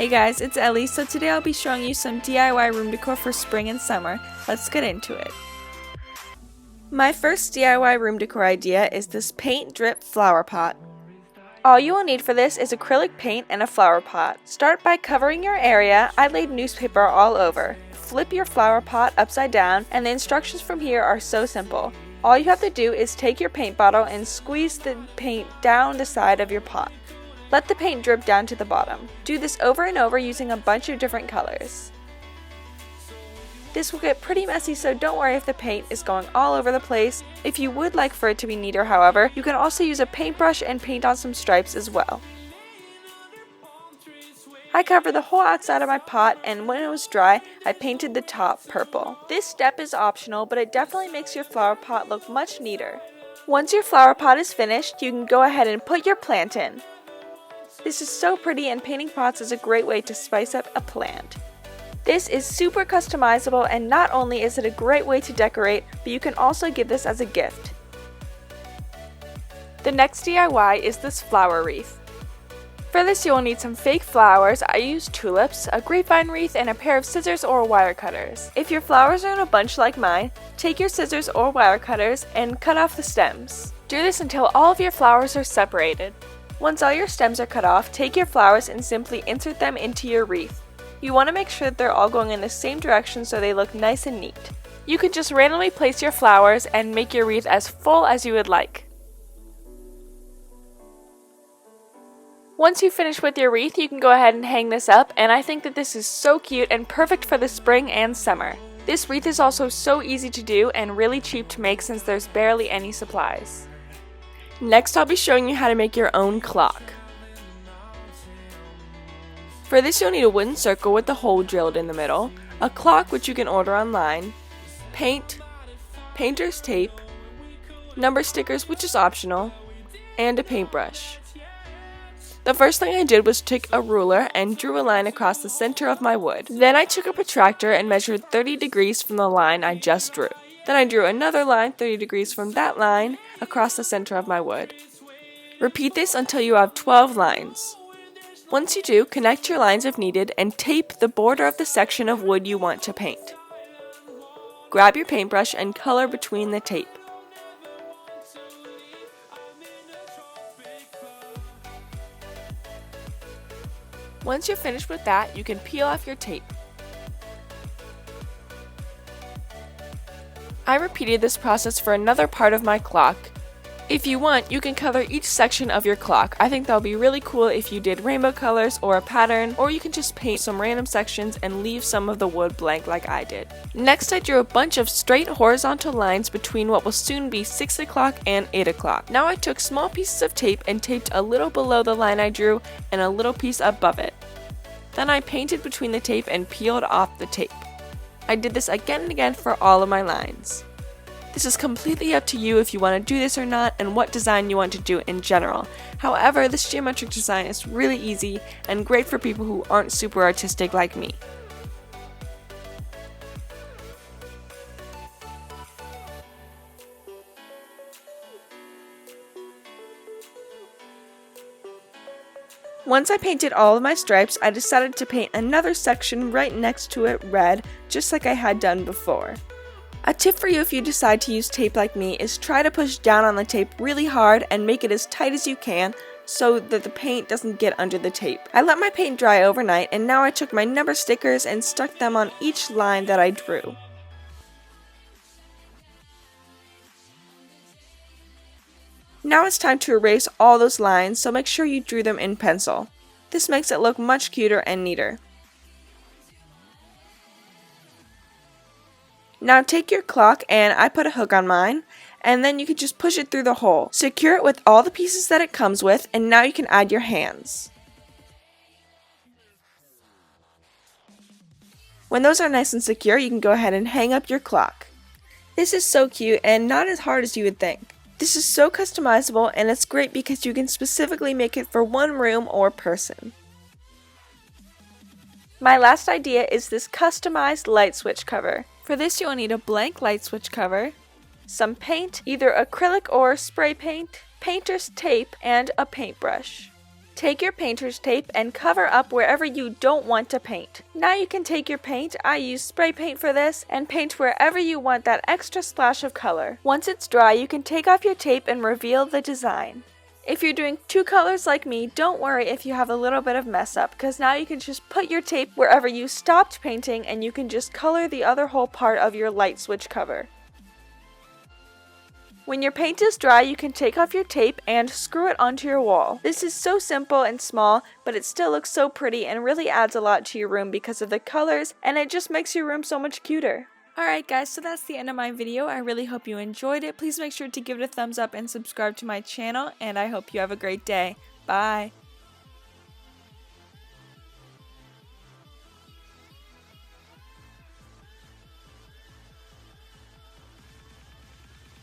Hey guys, it's Ellie. So today I'll be showing you some DIY room decor for spring and summer. Let's get into it. My first DIY room decor idea is this paint drip flower pot. All you will need for this is acrylic paint and a flower pot. Start by covering your area. I laid newspaper all over. Flip your flower pot upside down, and the instructions from here are so simple. All you have to do is take your paint bottle and squeeze the paint down the side of your pot. Let the paint drip down to the bottom. Do this over and over using a bunch of different colors. This will get pretty messy, so don't worry if the paint is going all over the place. If you would like for it to be neater, however, you can also use a paintbrush and paint on some stripes as well. I covered the whole outside of my pot, and when it was dry, I painted the top purple. This step is optional, but it definitely makes your flower pot look much neater. Once your flower pot is finished, you can go ahead and put your plant in. This is so pretty, and painting pots is a great way to spice up a plant. This is super customizable, and not only is it a great way to decorate, but you can also give this as a gift. The next DIY is this flower wreath. For this you will need some fake flowers. I used tulips, a grapevine wreath, and a pair of scissors or wire cutters. If your flowers are in a bunch like mine, take your scissors or wire cutters and cut off the stems. Do this until all of your flowers are separated. Once all your stems are cut off, take your flowers and simply insert them into your wreath. You want to make sure that they're all going in the same direction so they look nice and neat. You can just randomly place your flowers and make your wreath as full as you would like. Once you finish with your wreath, you can go ahead and hang this up, and I think that this is so cute and perfect for the spring and summer. This wreath is also so easy to do and really cheap to make since there's barely any supplies. Next, I'll be showing you how to make your own clock. For this, you'll need a wooden circle with the hole drilled in the middle, a clock which you can order online, paint, painter's tape, number stickers which is optional, and a paintbrush. The first thing I did was take a ruler and drew a line across the center of my wood. Then I took a protractor and measured 30 degrees from the line I just drew. Then I drew another line 30 degrees from that line across the center of my wood. Repeat this until you have 12 lines. Once you do, connect your lines if needed and tape the border of the section of wood you want to paint. Grab your paintbrush and color between the tape. Once you're finished with that, you can peel off your tape. I repeated this process for another part of my clock. If you want, you can color each section of your clock. I think that would be really cool if you did rainbow colors or a pattern, or you can just paint some random sections and leave some of the wood blank like I did. Next, I drew a bunch of straight horizontal lines between what will soon be 6 o'clock and 8 o'clock. Now I took small pieces of tape and taped a little below the line I drew and a little piece above it. Then I painted between the tape and peeled off the tape. I did this again and again for all of my lines. This is completely up to you if you want to do this or not and what design you want to do in general. However, this geometric design is really easy and great for people who aren't super artistic like me. Once I painted all of my stripes, I decided to paint another section right next to it red, just like I had done before. A tip for you if you decide to use tape like me is try to push down on the tape really hard and make it as tight as you can so that the paint doesn't get under the tape. I let my paint dry overnight, and now I took my number stickers and stuck them on each line that I drew. Now it's time to erase all those lines, so make sure you drew them in pencil. This makes it look much cuter and neater. Now take your clock, and I put a hook on mine, and then you can just push it through the hole. Secure it with all the pieces that it comes with, and now you can add your hands. When those are nice and secure, you can go ahead and hang up your clock. This is so cute and not as hard as you would think. This is so customizable, and it's great because you can specifically make it for one room or person. My last idea is this customized light switch cover. For this you will need a blank light switch cover, some paint, either acrylic or spray paint, painter's tape, and a paintbrush. Take your painter's tape and cover up wherever you don't want to paint. Now you can take your paint, I use spray paint for this, and paint wherever you want that extra splash of color. Once it's dry, you can take off your tape and reveal the design. If you're doing two colors like me, don't worry if you have a little bit of mess up, because now you can just put your tape wherever you stopped painting and you can just color the other whole part of your light switch cover. When your paint is dry, you can take off your tape and screw it onto your wall. This is so simple and small, but it still looks so pretty and really adds a lot to your room because of the colors, and it just makes your room so much cuter. Alright guys, so that's the end of my video. I really hope you enjoyed it. Please make sure to give it a thumbs up and subscribe to my channel, and I hope you have a great day. Bye!